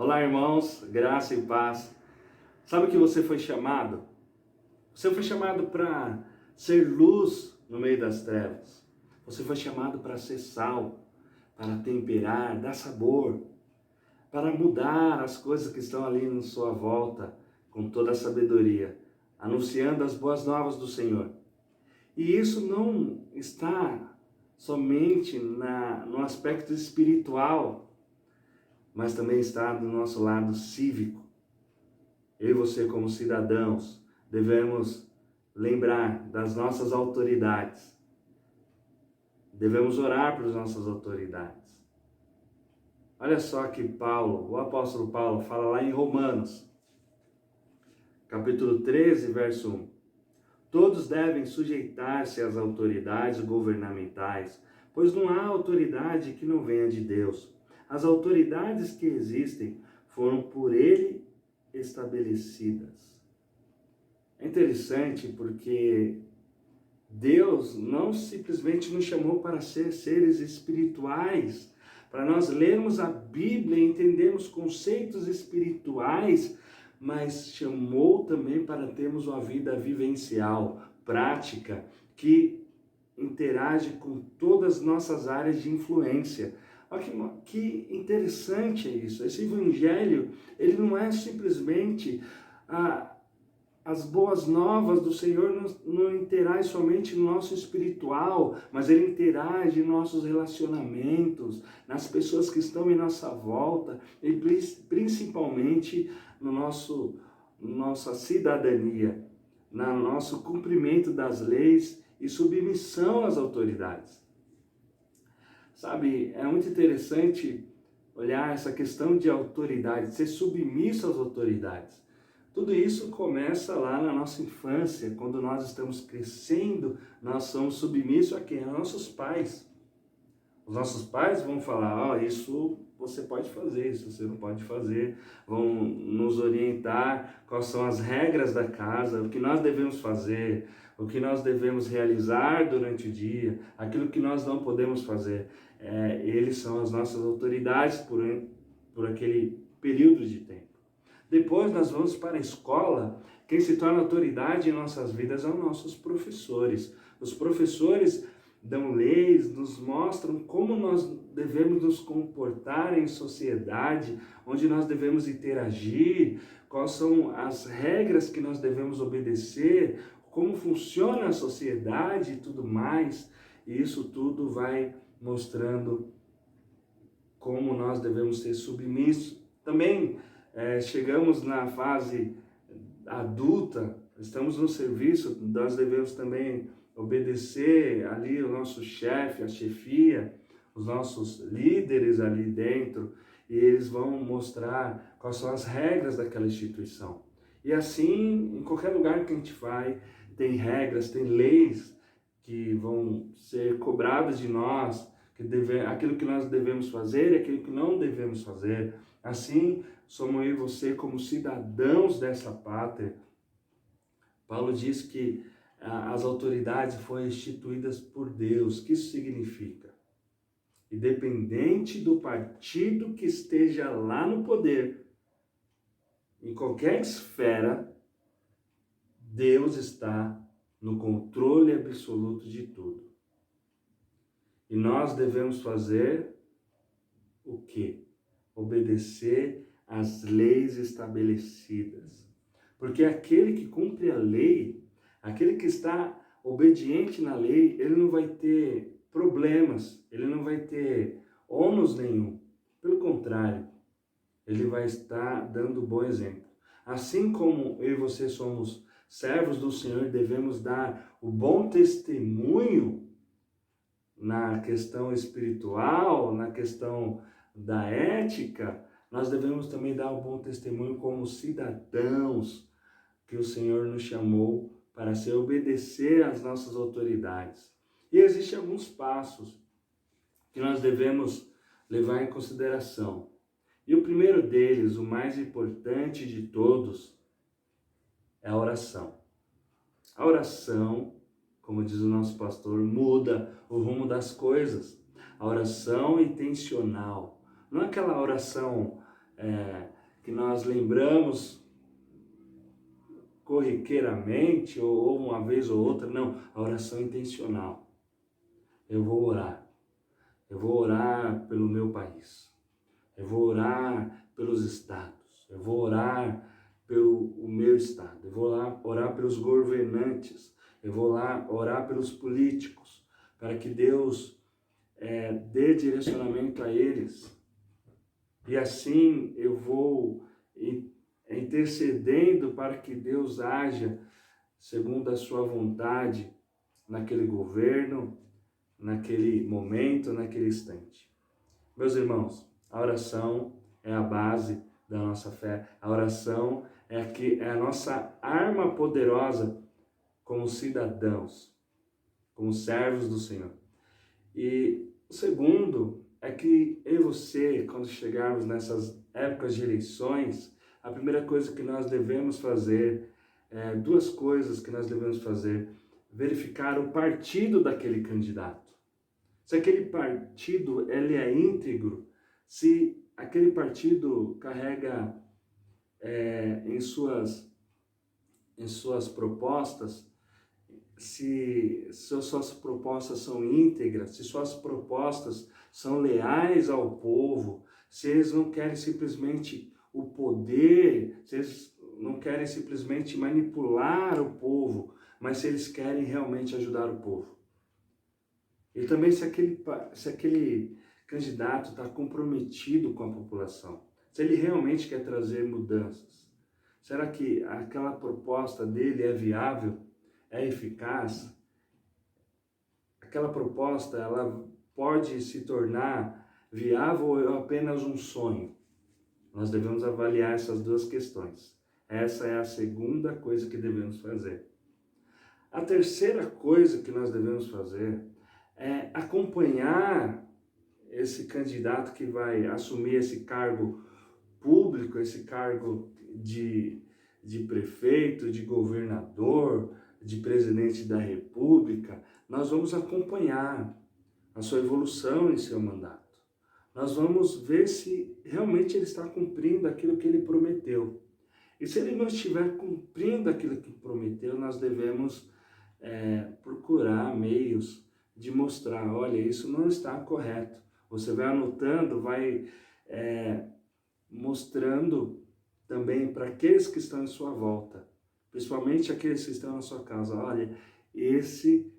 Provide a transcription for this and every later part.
Olá, irmãos, graça e paz. Sabe o que você foi chamado? Você foi chamado para ser luz no meio das trevas. Você foi chamado para ser sal, para temperar, dar sabor, para mudar as coisas que estão ali na sua volta com toda a sabedoria, anunciando as boas novas do Senhor. E isso não está somente no aspecto espiritual, mas também está do nosso lado cívico. Eu e você, como cidadãos, devemos lembrar das nossas autoridades. Devemos orar pelas nossas autoridades. Olha só que Paulo, o apóstolo Paulo, fala lá em Romanos, capítulo 13, verso 1. Todos devem sujeitar-se às autoridades governamentais, pois não há autoridade que não venha de Deus. As autoridades que existem foram por ele estabelecidas. É interessante porque Deus não simplesmente nos chamou para ser seres espirituais, para nós lermos a Bíblia e entendermos conceitos espirituais, mas chamou também para termos uma vida vivencial, prática, que interage com todas as nossas áreas de influência. Olha que interessante é isso. Esse evangelho, ele não é simplesmente as boas novas do Senhor, não interage somente no nosso espiritual, mas ele interage em nossos relacionamentos, nas pessoas que estão em nossa volta e principalmente no nossa cidadania, no nosso cumprimento das leis e submissão às autoridades. Sabe, é muito interessante olhar essa questão de autoridade, ser submisso às autoridades. Tudo isso começa lá na nossa infância, quando nós estamos crescendo, nós somos submissos a quem? A nossos pais. Os nossos pais vão falar, isso você pode fazer, isso você não pode fazer, vão nos orientar quais são as regras da casa, o que nós devemos fazer, o que nós devemos realizar durante o dia, aquilo que nós não podemos fazer. Eles são as nossas autoridades por aquele período de tempo. Depois nós vamos para a escola. Quem se torna autoridade em nossas vidas são nossos professores. Os professores dão leis, nos mostram como nós devemos nos comportar em sociedade, onde nós devemos interagir, quais são as regras que nós devemos obedecer, como funciona a sociedade e tudo mais. E isso tudo vai mostrando como nós devemos ser submissos. Também chegamos na fase adulta, estamos no serviço, nós devemos também obedecer ali o nosso chefe, a chefia, os nossos líderes ali dentro, e eles vão mostrar quais são as regras daquela instituição. E assim, em qualquer lugar que a gente vai, tem regras, tem leis que vão ser cobradas de nós, aquilo que nós devemos fazer e aquilo que não devemos fazer. Assim, somos eu e você como cidadãos dessa pátria. Paulo diz que as autoridades foram instituídas por Deus. O que isso significa? Independente do partido que esteja lá no poder, em qualquer esfera, Deus está no controle absoluto de tudo. E nós devemos fazer o quê? Obedecer às leis estabelecidas. Porque aquele que cumpre a lei, aquele que está obediente na lei, ele não vai ter problemas, ele não vai ter ônus nenhum. Pelo contrário, ele vai estar dando bom exemplo. Assim como eu e você somos servos do Senhor, devemos dar o bom testemunho na questão espiritual, na questão da ética, nós devemos também dar um bom testemunho como cidadãos que o Senhor nos chamou para se obedecer às nossas autoridades. E existem alguns passos que nós devemos levar em consideração. E o primeiro deles, o mais importante de todos, é a oração. A oração, como diz o nosso pastor, muda o rumo das coisas. A oração intencional, não é aquela oração que nós lembramos corriqueiramente, ou uma vez ou outra. Não, a oração intencional. Eu vou orar. Eu vou orar pelo meu país. Eu vou orar pelos estados. Eu vou orar pelo meu estado. Eu vou lá orar pelos governantes. Eu vou lá orar pelos políticos, para que Deus dê direcionamento a eles. E assim eu vou intercedendo para que Deus haja segundo a sua vontade naquele governo, naquele momento, naquele instante. Meus irmãos, a oração é a base da nossa fé. A oração é a nossa arma poderosa como cidadãos, como servos do Senhor. E o segundo é que eu e você, quando chegarmos nessas épocas de eleições, a primeira coisa que nós devemos fazer, duas coisas que nós devemos fazer: verificar o partido daquele candidato. Se aquele partido ele é íntegro, se aquele partido carrega em suas propostas, se suas propostas são íntegras, se suas propostas são leais ao povo, se eles não querem simplesmente o poder, se eles não querem simplesmente manipular o povo, mas se eles querem realmente ajudar o povo. E também se aquele candidato está comprometido com a população, se ele realmente quer trazer mudanças. Será que aquela proposta dele é viável? É eficaz? Aquela proposta, ela pode se tornar viável ou é apenas um sonho? Nós devemos avaliar essas duas questões. Essa é a segunda coisa que devemos fazer. A terceira coisa que nós devemos fazer é acompanhar esse candidato que vai assumir esse cargo público, esse cargo de prefeito, de governador, de presidente da República. Nós vamos acompanhar a sua evolução em seu mandato. Nós vamos ver se realmente ele está cumprindo aquilo que ele prometeu. E se ele não estiver cumprindo aquilo que prometeu, nós devemos procurar meios de mostrar: olha, isso não está correto. Você vai anotando, vai mostrando também para aqueles que estão em sua volta, principalmente aqueles que estão na sua casa: olha, esse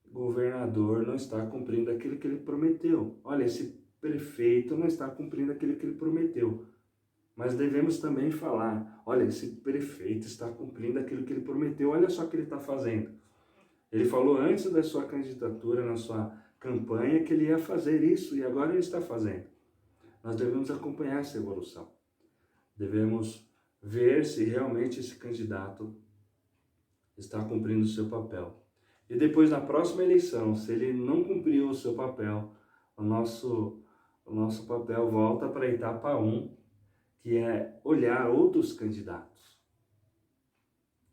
governador não está cumprindo aquilo que ele prometeu. Olha, esse prefeito não está cumprindo aquilo que ele prometeu. Mas devemos também falar: olha, esse prefeito está cumprindo aquilo que ele prometeu, olha só o que ele está fazendo. Ele falou antes da sua candidatura, na sua campanha, que ele ia fazer isso e agora ele está fazendo. Nós devemos acompanhar essa evolução. Devemos ver se realmente esse candidato está cumprindo o seu papel. E depois, na próxima eleição, se ele não cumpriu o seu papel, o nosso papel volta para a etapa 1, que é olhar outros candidatos,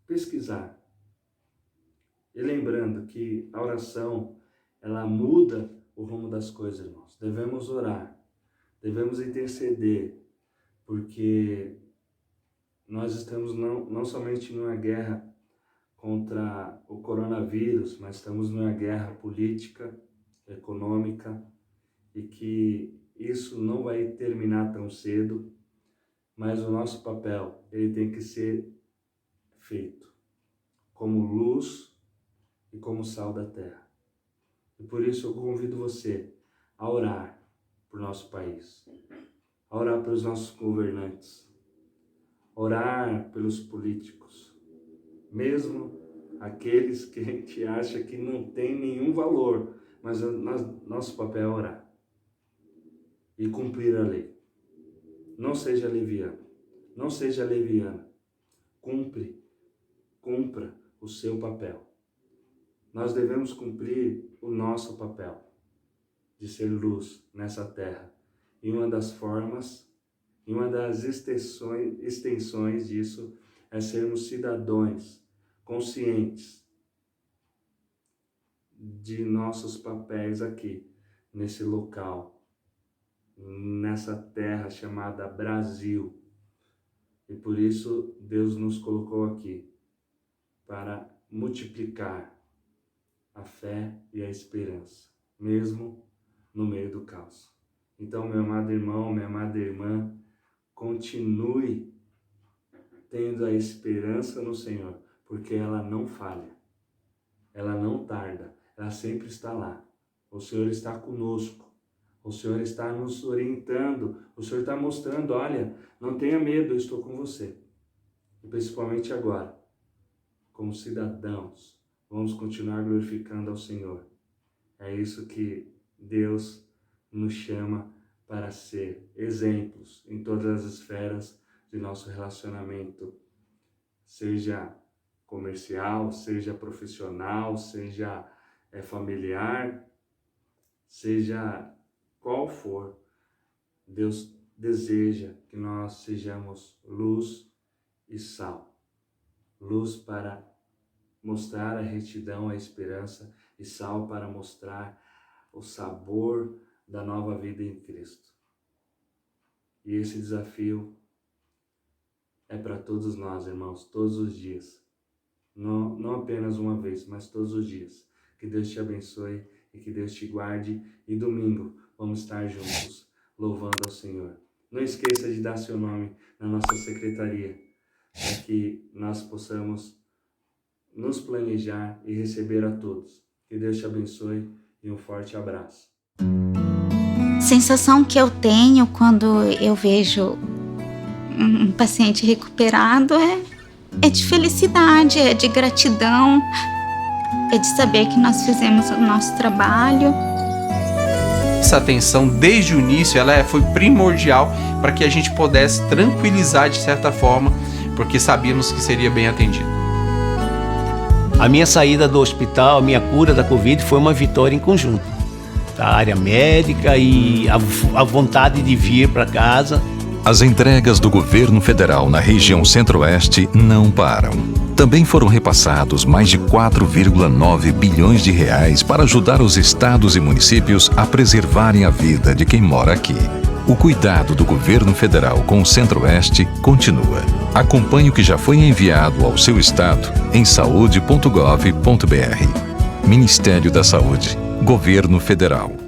pesquisar. E lembrando que a oração, ela muda o rumo das coisas, irmãos. Devemos orar, devemos interceder, porque nós estamos não somente numa guerra contra o coronavírus, mas estamos numa guerra política, econômica, e que isso não vai terminar tão cedo, mas o nosso papel, ele tem que ser feito como luz e como sal da terra. E por isso eu convido você a orar por nosso país, a orar pelos nossos governantes, orar pelos políticos, mesmo aqueles que a gente acha que não tem nenhum valor, mas nosso papel é orar e cumprir a lei. Não seja leviano, não seja leviana, cumpra o seu papel. Nós devemos cumprir o nosso papel de ser luz nessa terra. E uma das formas, e uma das extensões disso é sermos cidadãos conscientes de nossos papéis aqui, nesse local, nessa terra chamada Brasil. E por isso Deus nos colocou aqui, para multiplicar a fé e a esperança, mesmo no meio do caos. Então, meu amado irmão, minha amada irmã, continue tendo a esperança no Senhor, porque ela não falha, ela não tarda, ela sempre está lá. O Senhor está conosco, o Senhor está nos orientando, o Senhor está mostrando, olha, não tenha medo, eu estou com você. E principalmente agora, como cidadãos, vamos continuar glorificando ao Senhor. É isso que Deus nos chama para ser exemplos em todas as esferas de nosso relacionamento, seja comercial, seja profissional, seja familiar, seja qual for. Deus deseja que nós sejamos luz e sal. Luz para mostrar a retidão, a esperança, e sal para mostrar o sabor da nova vida em Cristo. E esse desafio é para todos nós, irmãos, todos os dias. Não apenas uma vez, mas todos os dias. Que Deus te abençoe e que Deus te guarde. E domingo vamos estar juntos, louvando ao Senhor. Não esqueça de dar seu nome na nossa secretaria, para que nós possamos nos planejar e receber a todos. Que Deus te abençoe e um forte abraço. Sensação que eu tenho quando eu vejo um paciente recuperado é de felicidade, é de gratidão, é de saber que nós fizemos o nosso trabalho. Essa atenção desde o início foi primordial para que a gente pudesse tranquilizar de certa forma, porque sabíamos que seria bem atendido. A minha saída do hospital, a minha cura da Covid foi uma vitória em conjunto. A área médica e a vontade de vir para casa. As entregas do governo federal na região Centro-Oeste não param. Também foram repassados mais de 4,9 bilhões de reais para ajudar os estados e municípios a preservarem a vida de quem mora aqui. O cuidado do governo federal com o Centro-Oeste continua. Acompanhe o que já foi enviado ao seu estado em saude.gov.br. Ministério da Saúde, Governo Federal.